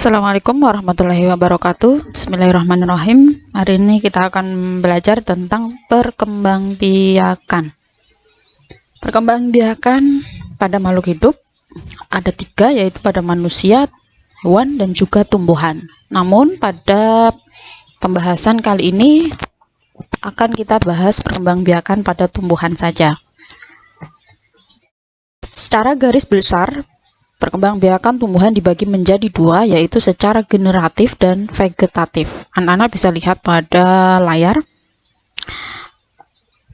Assalamualaikum warahmatullahi wabarakatuh. Bismillahirrahmanirrahim. Hari ini kita akan belajar tentang perkembangbiakan. Perkembangbiakan pada makhluk hidup ada tiga, yaitu pada manusia, hewan, dan juga tumbuhan. Namun pada pembahasan kali ini akan kita bahas perkembangbiakan pada tumbuhan saja. Secara garis besar, perkembangbiakan tumbuhan dibagi menjadi dua, yaitu secara generatif dan vegetatif. Anak-anak bisa lihat pada layar.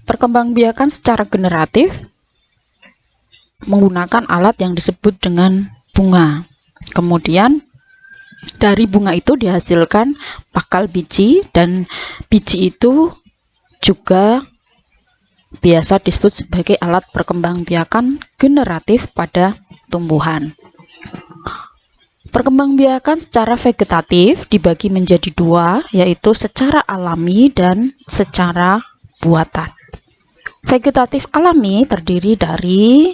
Perkembangbiakan secara generatif menggunakan alat yang disebut dengan bunga. Kemudian dari bunga itu dihasilkan bakal biji, dan biji itu juga biasa disebut sebagai alat perkembangbiakan generatif pada tumbuhan. Perkembangbiakan secara vegetatif dibagi menjadi dua, yaitu secara alami dan secara buatan. Vegetatif alami terdiri dari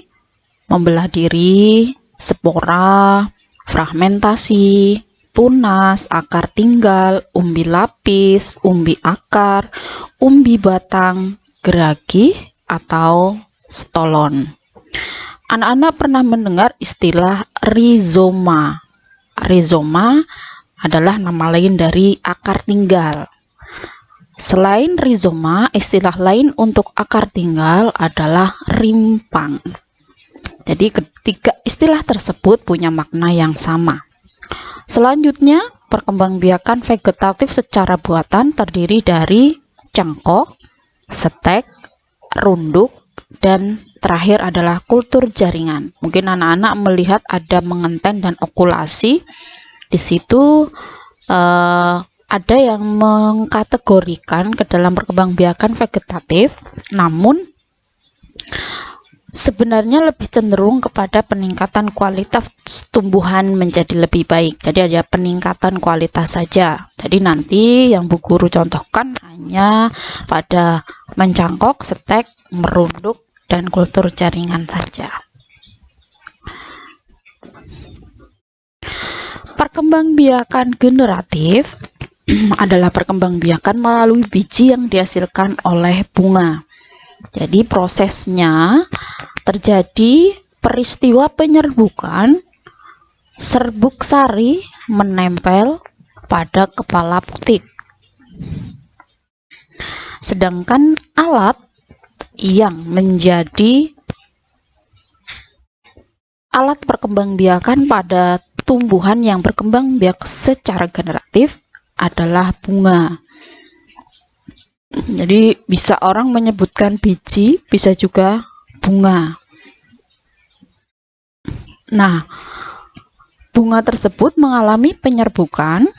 membelah diri, spora, fragmentasi, tunas, akar tinggal, umbi lapis, umbi akar, umbi batang, geragi, atau stolon. Anak-anak pernah mendengar istilah rizoma. Rizoma adalah nama lain dari akar tinggal. Selain rizoma, istilah lain untuk akar tinggal adalah rimpang. Jadi ketiga istilah tersebut punya makna yang sama. Selanjutnya, perkembangbiakan vegetatif secara buatan terdiri dari cangkok, stek, runduk, dan terakhir adalah kultur jaringan. Mungkin anak-anak melihat ada mengenten dan okulasi. Di situ ada yang mengkategorikan ke dalam perkembangbiakan vegetatif, namun sebenarnya lebih cenderung kepada peningkatan kualitas tumbuhan menjadi lebih baik. Jadi ada peningkatan kualitas saja. Jadi nanti yang Bu Guru contohkan hanya pada mencangkok, stek, merunduk, dan kultur jaringan saja. Perkembangbiakan generatif adalah perkembangbiakan melalui biji yang dihasilkan oleh bunga. Jadi prosesnya terjadi peristiwa penyerbukan serbuk sari menempel pada kepala putik. Sedangkan alat yang menjadi alat perkembangbiakan pada tumbuhan yang berkembang biak secara generatif adalah bunga. Jadi bisa orang menyebutkan biji, bisa juga bunga. Nah, bunga tersebut mengalami penyerbukan,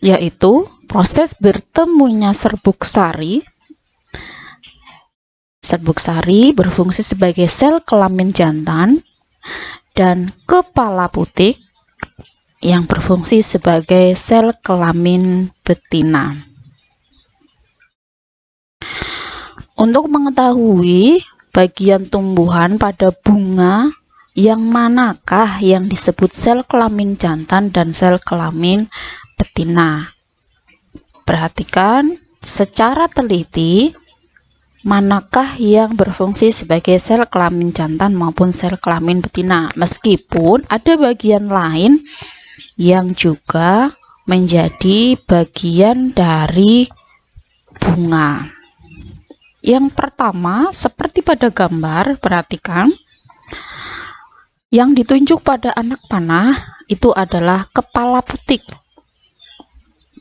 yaitu proses bertemunya serbuk sari. Serbuk sari berfungsi sebagai sel kelamin jantan dan kepala putik yang berfungsi sebagai sel kelamin betina. Untuk mengetahui bagian tumbuhan pada bunga yang manakah yang disebut sel kelamin jantan dan sel kelamin betina, perhatikan secara teliti manakah yang berfungsi sebagai sel kelamin jantan maupun sel kelamin betina, meskipun ada bagian lain yang juga menjadi bagian dari bunga. Yang pertama, seperti pada gambar, perhatikan yang ditunjuk pada anak panah itu adalah kepala putik,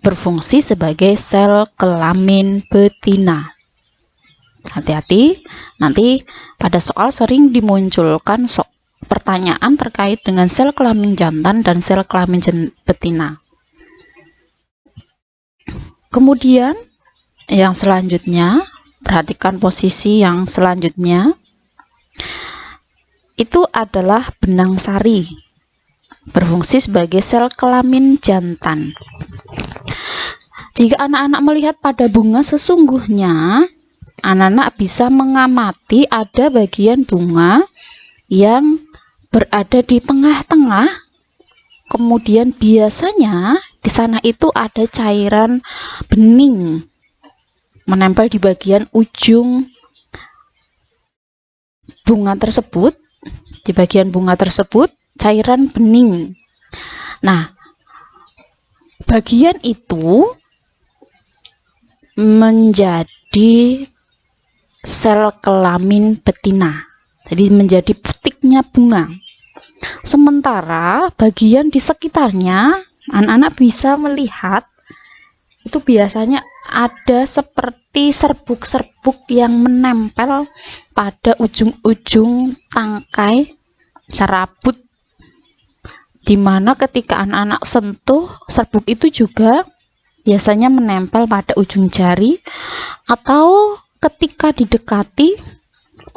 berfungsi sebagai sel kelamin betina. Hati-hati, nanti pada soal sering dimunculkan pertanyaan terkait dengan sel kelamin jantan dan sel kelamin betina. Kemudian yang selanjutnya, perhatikan posisi yang selanjutnya, itu adalah benang sari, berfungsi sebagai sel kelamin jantan. Jika anak-anak melihat pada bunga sesungguhnya, anak-anak bisa mengamati ada bagian bunga yang berada di tengah-tengah, kemudian biasanya di sana itu ada cairan bening menempel di bagian ujung bunga tersebut. Di bagian bunga tersebut cairan bening. Nah, bagian itu menjadi sel kelamin betina. Jadi menjadi putiknya bunga. Sementara bagian di sekitarnya anak-anak bisa melihat itu biasanya ada seperti serbuk-serbuk yang menempel pada ujung-ujung tangkai serabut, dimana ketika anak-anak sentuh serbuk itu juga biasanya menempel pada ujung jari, atau ketika didekati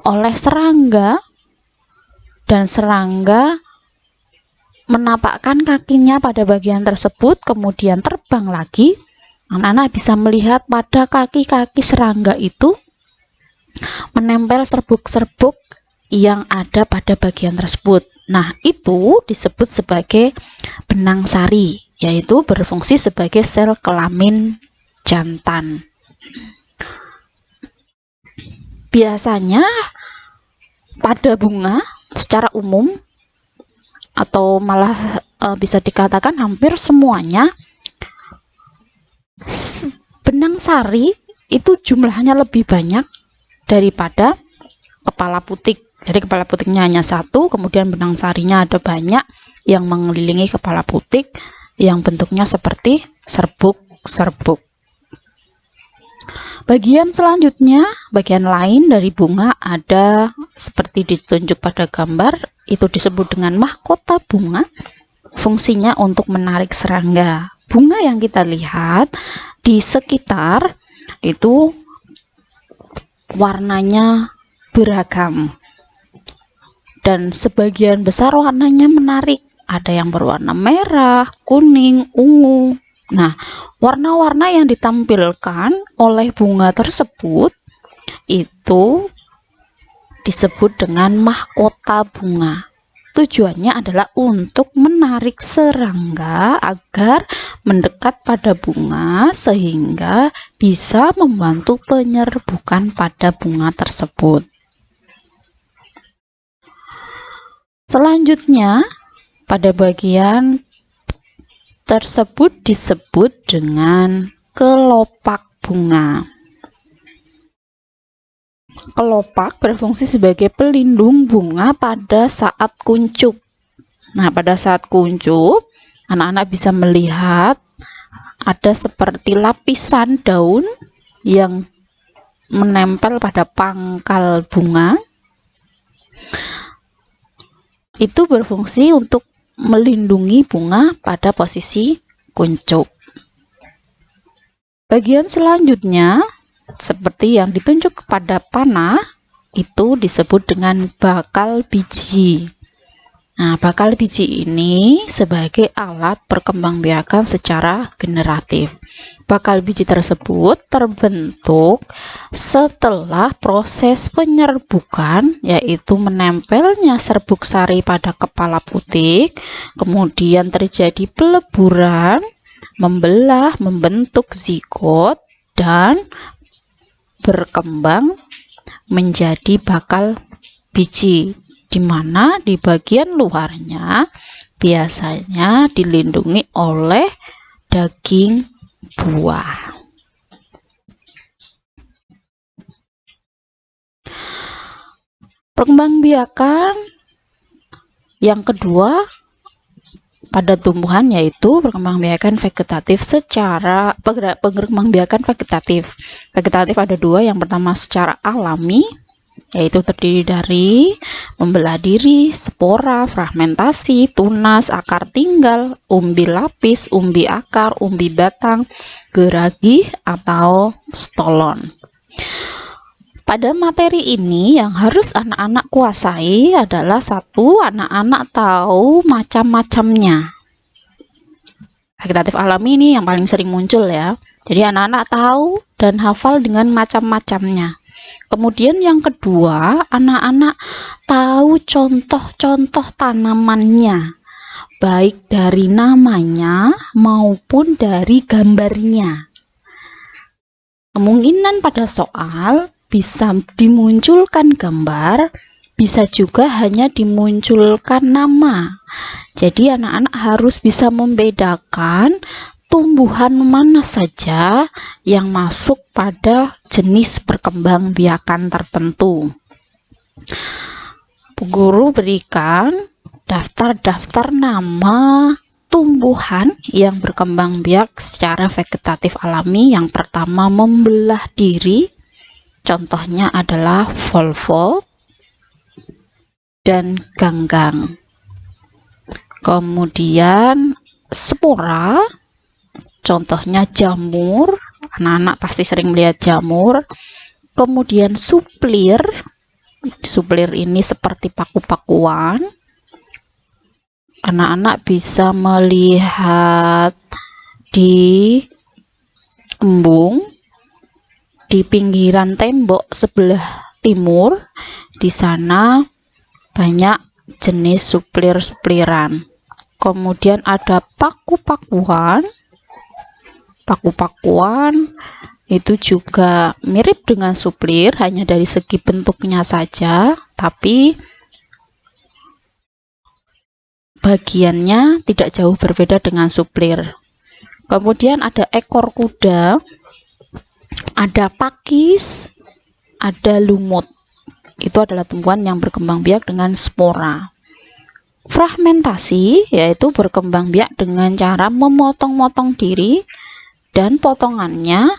oleh serangga dan serangga menapakkan kakinya pada bagian tersebut kemudian terbang lagi, anak-anak bisa melihat pada kaki-kaki serangga itu menempel serbuk-serbuk yang ada pada bagian tersebut. Nah, itu disebut sebagai benang sari, yaitu berfungsi sebagai sel kelamin jantan. Biasanya pada bunga secara umum atau malah bisa dikatakan hampir semuanya, benang sari itu jumlahnya lebih banyak daripada kepala putik. Jadi kepala putiknya hanya satu, kemudian benang sarinya ada banyak yang mengelilingi kepala putik yang bentuknya seperti serbuk-serbuk. Bagian selanjutnya, bagian lain dari bunga ada seperti ditunjuk pada gambar, itu disebut dengan mahkota bunga. Fungsinya untuk menarik serangga. Bunga yang kita lihat di sekitar itu warnanya beragam dan sebagian besar warnanya menarik. Ada yang berwarna merah, kuning, ungu. Nah, warna-warna yang ditampilkan oleh bunga tersebut itu disebut dengan mahkota bunga. Tujuannya adalah untuk menarik serangga agar mendekat pada bunga sehingga bisa membantu penyerbukan pada bunga tersebut. Selanjutnya, pada bagian tersebut disebut dengan kelopak bunga. Kelopak berfungsi sebagai pelindung bunga pada saat kuncup. Nah, pada saat kuncup, anak-anak bisa melihat ada seperti lapisan daun yang menempel pada pangkal bunga. Itu berfungsi untuk melindungi bunga pada posisi kuncup. Bagian selanjutnya, seperti yang ditunjuk kepada panah, itu disebut dengan bakal biji. Nah, bakal biji ini sebagai alat perkembangbiakan secara generatif. Bakal biji tersebut terbentuk setelah proses penyerbukan, yaitu menempelnya serbuk sari pada kepala putik, kemudian terjadi peleburan, membelah, membentuk zigot, dan berkembang menjadi bakal biji, di mana di bagian luarnya biasanya dilindungi oleh daging buah. Perkembangbiakan yang kedua pada tumbuhan yaitu perkembangbiakan vegetatif secara perkembangbiakan vegetatif. Vegetatif ada dua, yang pertama secara alami, yaitu terdiri dari membelah diri, spora, fragmentasi, tunas, akar tinggal, umbi lapis, umbi akar, umbi batang, geragi atau stolon. Pada materi ini yang harus anak-anak kuasai adalah satu, anak-anak tahu macam-macamnya. Vegetatif alami ini yang paling sering muncul ya. Jadi anak-anak tahu dan hafal dengan macam-macamnya. Kemudian yang kedua, anak-anak tahu contoh-contoh tanamannya, baik dari namanya maupun dari gambarnya. Kemungkinan pada soal bisa dimunculkan gambar, bisa juga hanya dimunculkan nama. Jadi anak-anak harus bisa membedakan tumbuhan mana saja yang masuk pada jenis perkembangbiakan tertentu. Bu Guru berikan daftar-daftar nama tumbuhan yang berkembang biak secara vegetatif alami. Yang pertama, membelah diri. Contohnya adalah volvo dan ganggang. Kemudian spora, contohnya jamur, anak-anak pasti sering melihat jamur. Kemudian suplir, suplir ini seperti paku-pakuan. Anak-anak bisa melihat di embung, di pinggiran tembok sebelah timur. Di sana banyak jenis suplir-supliran. Kemudian ada paku-pakuan. Paku-pakuan itu juga mirip dengan suplir, hanya dari segi bentuknya saja, tapi bagiannya tidak jauh berbeda dengan suplir. Kemudian ada ekor kuda, ada pakis, ada lumut. Itu adalah tumbuhan yang berkembang biak dengan spora. Fragmentasi yaitu berkembang biak dengan cara memotong-motong diri dan potongannya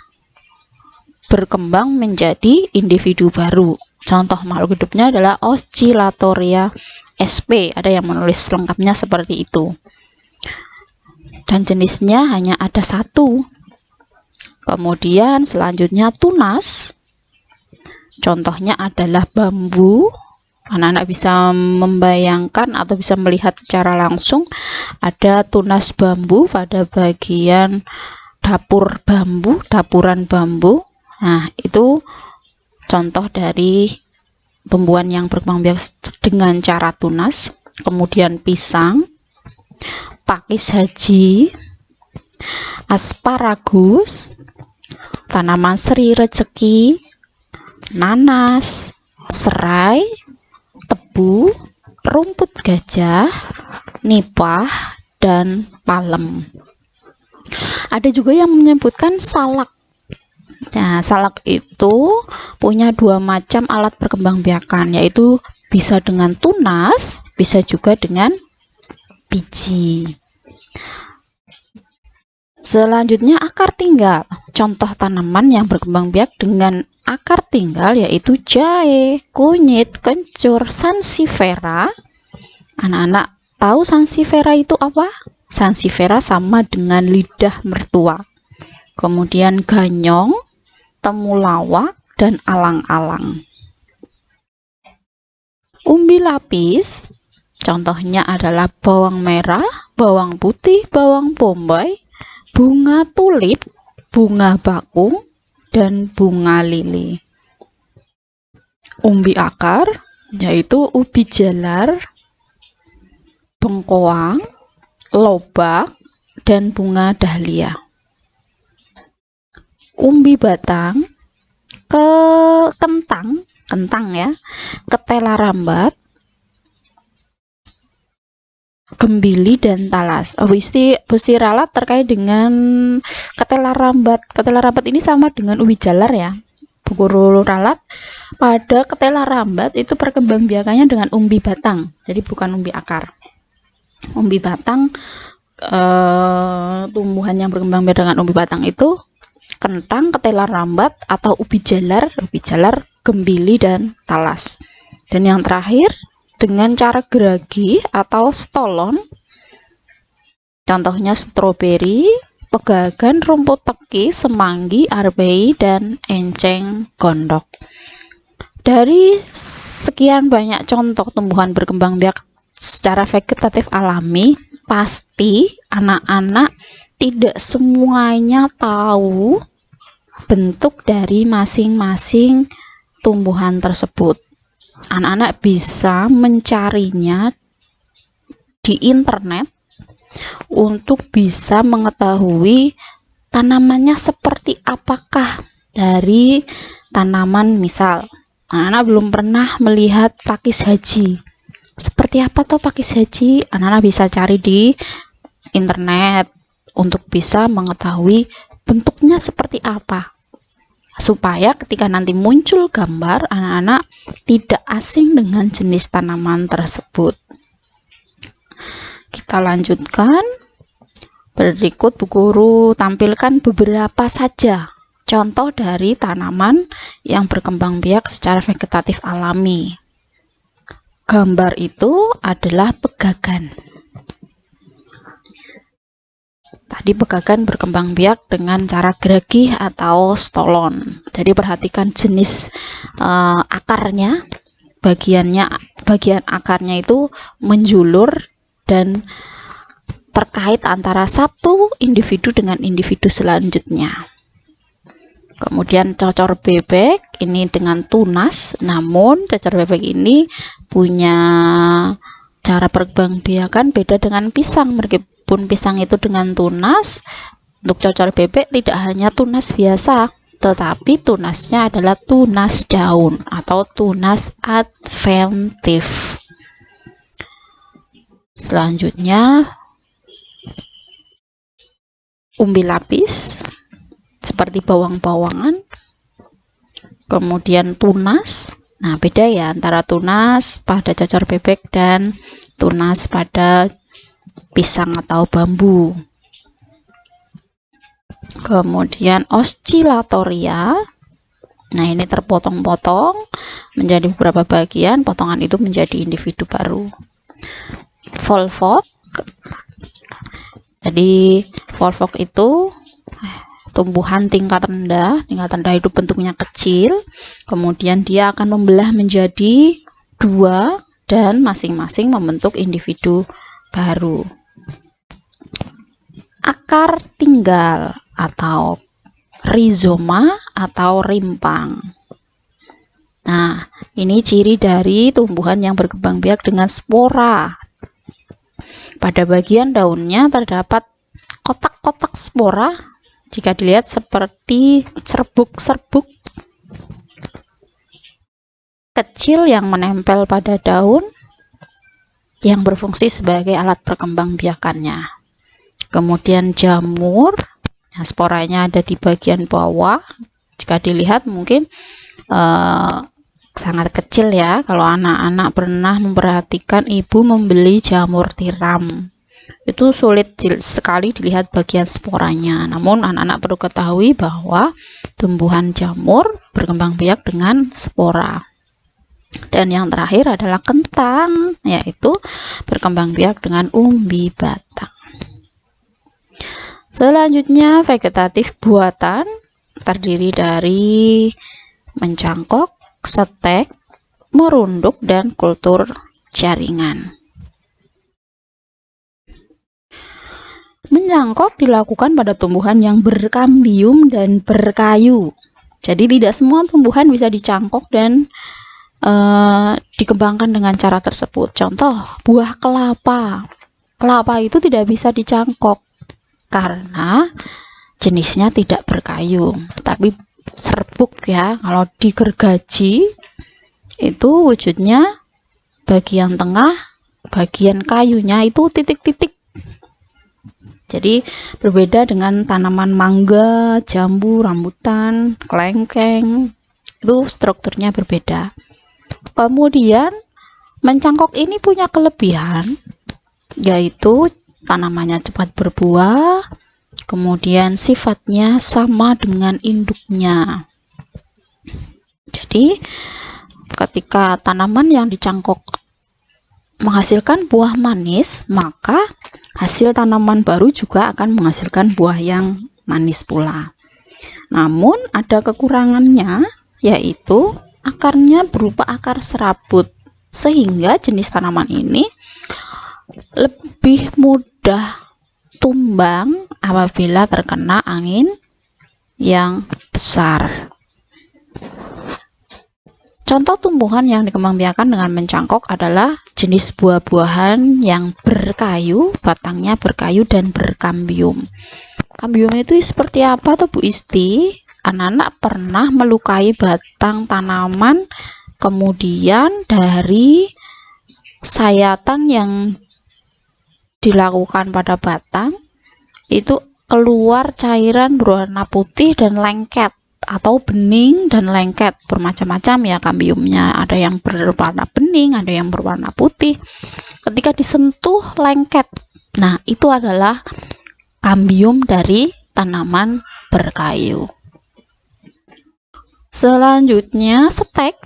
berkembang menjadi individu baru. Contoh makhluk hidupnya adalah Oscillatoria sp. Ada yang menulis lengkapnya seperti itu. Dan jenisnya hanya ada satu. Kemudian selanjutnya tunas. Contohnya adalah bambu. Anak-anak bisa membayangkan atau bisa melihat secara langsung ada tunas bambu pada bagian dapur bambu, dapuran bambu. Nah, itu contoh dari tumbuhan yang berkembang biak dengan cara tunas. Kemudian pisang, pakis haji, asparagus, tanaman seri rezeki, nanas, serai, tebu, rumput gajah, nipah, dan palem. Ada juga yang menyebutkan salak. Nah, salak itu punya dua macam alat perkembangbiakan, yaitu bisa dengan tunas, bisa juga dengan biji. Selanjutnya akar tinggal. Contoh tanaman yang berkembang biak dengan akar tinggal yaitu jahe, kunyit, kencur, sansevieria. Anak-anak tahu sansevieria itu apa? Sansevieria sama dengan lidah mertua. Kemudian ganyong, temulawak, dan alang-alang. Umbi lapis, contohnya adalah bawang merah, bawang putih, bawang bombay, bunga tulip, bunga bakung, dan bunga lili. Umbi akar yaitu ubi jalar, bengkoang, lobak, dan bunga dahlia. Umbi batang, kentang ya, ketela rambat, gembili, dan talas. Besi ralat terkait dengan ketela rambat. Ketela rambat ini sama dengan ubi jalar ya. Bu Guru ralat pada ketela rambat itu perkembangbiakannya dengan umbi batang, jadi bukan umbi akar. Umbi batang, tumbuhan yang berkembang biak dengan umbi batang itu kentang, ketela rambat, atau ubi jalar, gembili, dan talas. Dan yang terakhir dengan cara geragi atau stolon, contohnya stroberi, pegagan, rumput teki, semanggi, arbei, dan enceng gondok. Dari sekian banyak contoh tumbuhan berkembang biak secara vegetatif alami, pasti anak-anak tidak semuanya tahu bentuk dari masing-masing tumbuhan tersebut. Anak-anak bisa mencarinya di internet untuk bisa mengetahui tanamannya seperti apakah dari tanaman. Misal anak-anak belum pernah melihat pakis haji, seperti apa tuh pakis haji, anak-anak bisa cari di internet untuk bisa mengetahui bentuknya seperti apa, supaya ketika nanti muncul gambar, anak-anak tidak asing dengan jenis tanaman tersebut. Kita lanjutkan. Berikut Bu Guru tampilkan beberapa saja contoh dari tanaman yang berkembang biak secara vegetatif alami. Gambar itu adalah pegagan. Tadi pegagan berkembang biak dengan cara geragih atau stolon. Jadi perhatikan jenis akarnya, bagian akarnya itu menjulur dan terkait antara satu individu dengan individu selanjutnya. Kemudian cocor bebek ini dengan tunas, namun cocor bebek ini punya cara perkembangbiakan beda dengan pisang. Meskipun pisang itu dengan tunas, untuk cocor bebek tidak hanya tunas biasa, tetapi tunasnya adalah tunas daun atau tunas adventif. Selanjutnya umbi lapis seperti bawang-bawangan, kemudian tunas. Nah, beda ya antara tunas pada cocor bebek dan tunas pada pisang atau bambu. Kemudian oscillatoria. Nah, ini terpotong-potong menjadi beberapa bagian, potongan itu menjadi individu baru. Volvox. Jadi volvox itu tumbuhan tingkat rendah. Tingkat rendah itu bentuknya kecil, kemudian dia akan membelah menjadi dua dan masing-masing membentuk individu baru. Akar tinggal atau rizoma atau rimpang. Nah, ini ciri dari tumbuhan yang berkembang biak dengan spora. Pada bagian daunnya terdapat kotak-kotak spora. Jika dilihat seperti serbuk-serbuk kecil yang menempel pada daun yang berfungsi sebagai alat perkembangbiakannya. Kemudian jamur, nah, sporanya ada di bagian bawah. Jika dilihat mungkin sangat kecil ya. Kalau anak-anak pernah memperhatikan ibu membeli jamur tiram, itu sulit sekali dilihat bagian sporanya. Namun anak-anak perlu ketahui bahwa tumbuhan jamur berkembang biak dengan spora. Dan yang terakhir adalah kentang, yaitu berkembang biak dengan umbi batang. Selanjutnya vegetatif buatan terdiri dari mencangkok, setek, merunduk, dan kultur jaringan. Mencangkok dilakukan pada tumbuhan yang berkambium dan berkayu. Jadi tidak semua tumbuhan bisa dicangkok dan dikembangkan dengan cara tersebut. Contoh, buah kelapa. Kelapa itu tidak bisa dicangkok karena jenisnya tidak berkayu, tapi serbuk ya. Kalau digergaji itu wujudnya bagian tengah, bagian kayunya itu titik-titik. Jadi berbeda dengan tanaman mangga, jambu, rambutan, kelengkeng, itu strukturnya berbeda. Kemudian mencangkok ini punya kelebihan, yaitu tanamannya cepat berbuah, kemudian sifatnya sama dengan induknya. Jadi ketika tanaman yang dicangkok menghasilkan buah manis, maka hasil tanaman baru juga akan menghasilkan buah yang manis pula. Namun ada kekurangannya, yaitu akarnya berupa akar serabut, sehingga jenis tanaman ini lebih mudah tumbang apabila terkena angin yang besar. Contoh tumbuhan yang dikembangbiakan dengan mencangkok adalah jenis buah-buahan yang berkayu, batangnya berkayu dan berkambium. Kambium itu seperti apa tuh Bu Isti? Anak-anak pernah melukai batang tanaman, kemudian dari sayatan yang dilakukan pada batang itu keluar cairan berwarna putih dan lengket atau bening dan lengket, bermacam-macam ya kambiumnya, ada yang berwarna bening, ada yang berwarna putih. Ketika disentuh lengket, nah itu adalah kambium dari tanaman berkayu. Selanjutnya stek.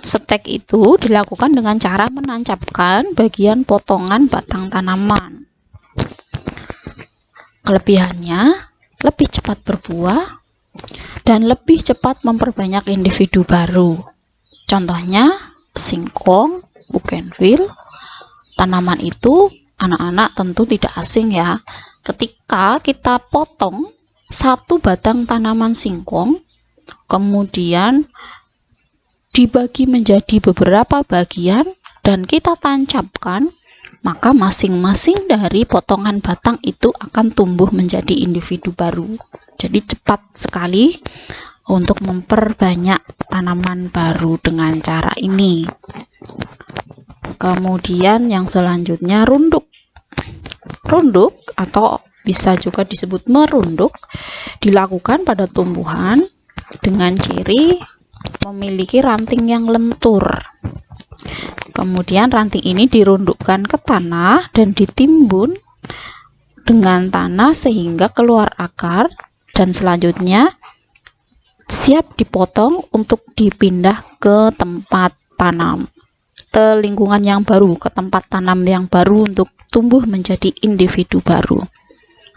Stek itu dilakukan dengan cara menancapkan bagian potongan batang tanaman. Kelebihannya lebih cepat berbuah dan lebih cepat memperbanyak individu baru. Contohnya singkong, bougainville. Tanaman itu anak-anak tentu tidak asing ya. Ketika kita potong satu batang tanaman singkong, kemudian dibagi menjadi beberapa bagian dan kita tancapkan, maka masing-masing dari potongan batang itu akan tumbuh menjadi individu baru. Jadi cepat sekali untuk memperbanyak tanaman baru dengan cara ini. Kemudian yang selanjutnya runduk. Runduk atau bisa juga disebut merunduk dilakukan pada tumbuhan dengan ciri memiliki ranting yang lentur. Kemudian ranting ini dirundukkan ke tanah dan ditimbun dengan tanah sehingga keluar akar, dan selanjutnya siap dipotong untuk dipindah ke tempat tanam, ke lingkungan yang baru, ke tempat tanam yang baru untuk tumbuh menjadi individu baru.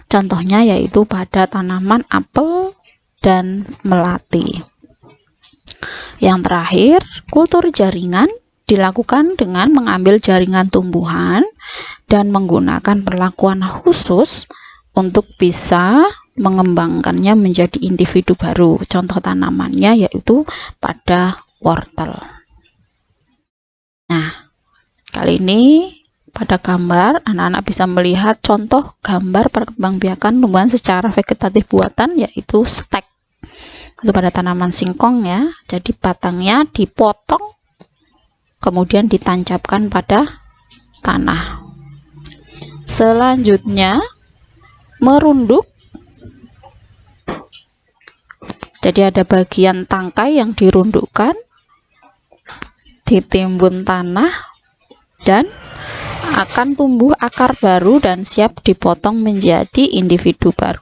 Contohnya yaitu pada tanaman apel dan melati. Yang terakhir, kultur jaringan dilakukan dengan mengambil jaringan tumbuhan dan menggunakan perlakuan khusus untuk bisa mengembangkannya menjadi individu baru. Contoh tanamannya yaitu pada wortel. Nah, kali ini pada gambar anak-anak bisa melihat contoh gambar perkembangbiakan tumbuhan secara vegetatif buatan, yaitu stek. Itu pada tanaman singkong ya. Jadi batangnya dipotong kemudian ditancapkan pada tanah. Selanjutnya merunduk. Jadi ada bagian tangkai yang dirundukkan, ditimbun tanah, dan akan tumbuh akar baru dan siap dipotong menjadi individu baru.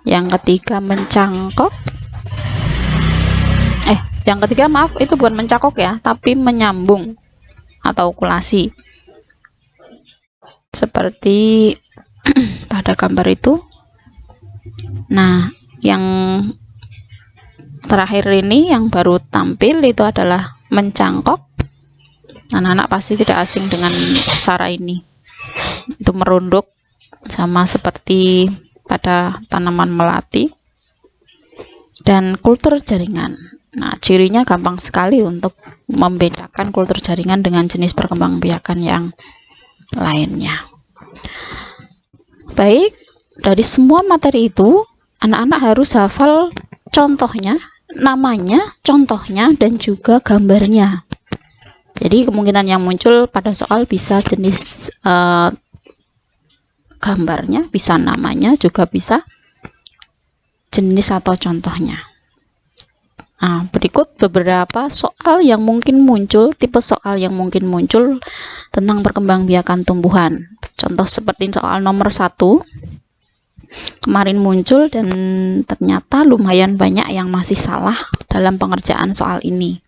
Yang ketiga mencangkok. Yang ketiga maaf, itu bukan mencangkok ya, tapi menyambung atau okulasi. Seperti pada gambar itu. Nah, yang terakhir ini yang baru tampil itu adalah mencangkok. Anak-anak pasti tidak asing dengan cara ini. Itu merunduk sama seperti pada tanaman melati. Dan kultur jaringan. Nah, cirinya gampang sekali untuk membedakan kultur jaringan dengan jenis perkembangbiakan yang lainnya. Baik, dari semua materi itu anak-anak harus hafal contohnya, namanya, contohnya, dan juga gambarnya. Jadi kemungkinan yang muncul pada soal bisa jenis gambarnya, bisa namanya, juga bisa jenis atau contohnya. Nah, berikut beberapa soal yang mungkin muncul, tipe soal yang mungkin muncul tentang perkembangbiakan tumbuhan. Contoh seperti soal nomor 1. Kemarin muncul dan ternyata lumayan banyak yang masih salah dalam pengerjaan soal ini.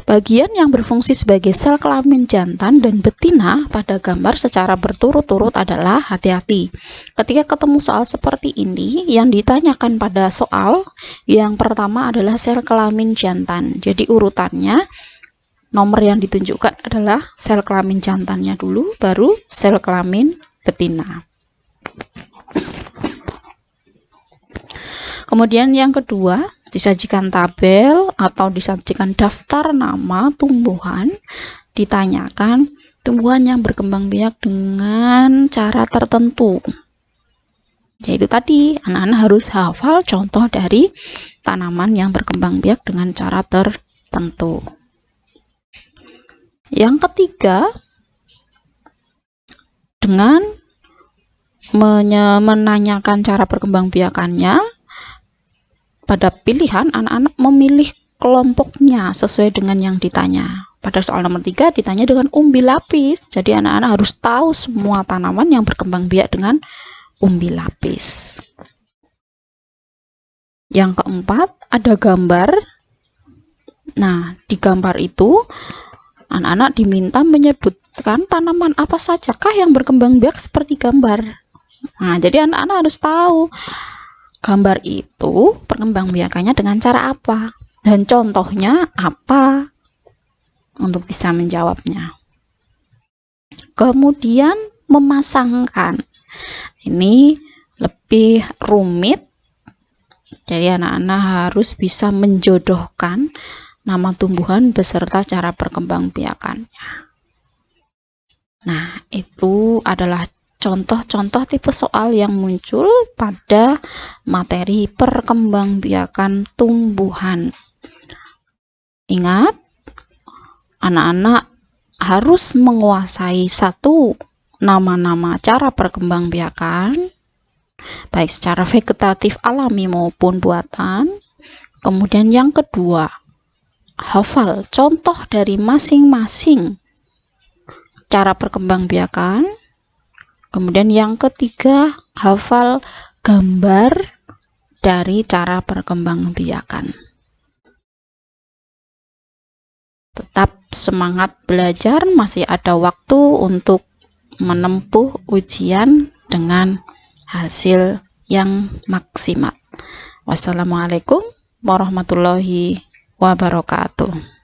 Bagian yang berfungsi sebagai sel kelamin jantan dan betina pada gambar secara berturut-turut adalah hati-hati. Ketika ketemu soal seperti ini, yang ditanyakan pada soal yang pertama adalah sel kelamin jantan. Jadi urutannya nomor yang ditunjukkan adalah sel kelamin jantannya dulu, baru sel kelamin betina. Kemudian yang kedua, disajikan tabel atau disajikan daftar nama tumbuhan, ditanyakan tumbuhan yang berkembang biak dengan cara tertentu. Yaitu tadi, anak-anak harus hafal contoh dari tanaman yang berkembang biak dengan cara tertentu. Yang ketiga, dengan menanyakan cara perkembangbiakannya, pada pilihan anak-anak memilih kelompoknya sesuai dengan yang ditanya. Pada soal nomor 3 ditanya dengan umbi lapis, jadi anak-anak harus tahu semua tanaman yang berkembang biak dengan umbi lapis. Yang keempat, ada gambar. Nah, di gambar itu anak-anak diminta menyebutkan tanaman apa sajakah yang berkembang biak seperti gambar. Nah, jadi anak-anak harus tahu gambar itu perkembangbiakannya dengan cara apa dan contohnya apa untuk bisa menjawabnya. Kemudian memasangkan. Ini lebih rumit. Jadi anak-anak harus bisa menjodohkan nama tumbuhan beserta cara perkembangbiakannya. Nah, itu adalah contoh-contoh tipe soal yang muncul pada materi perkembangbiakan tumbuhan. Ingat, anak-anak harus menguasai satu, nama-nama cara perkembangbiakan, baik secara vegetatif alami maupun buatan. Kemudian yang kedua, hafal contoh dari masing-masing cara perkembangbiakan. Kemudian yang ketiga, hafal gambar dari cara perkembangbiakan. Tetap semangat belajar, masih ada waktu untuk menempuh ujian dengan hasil yang maksimal. Wassalamualaikum warahmatullahi wabarakatuh.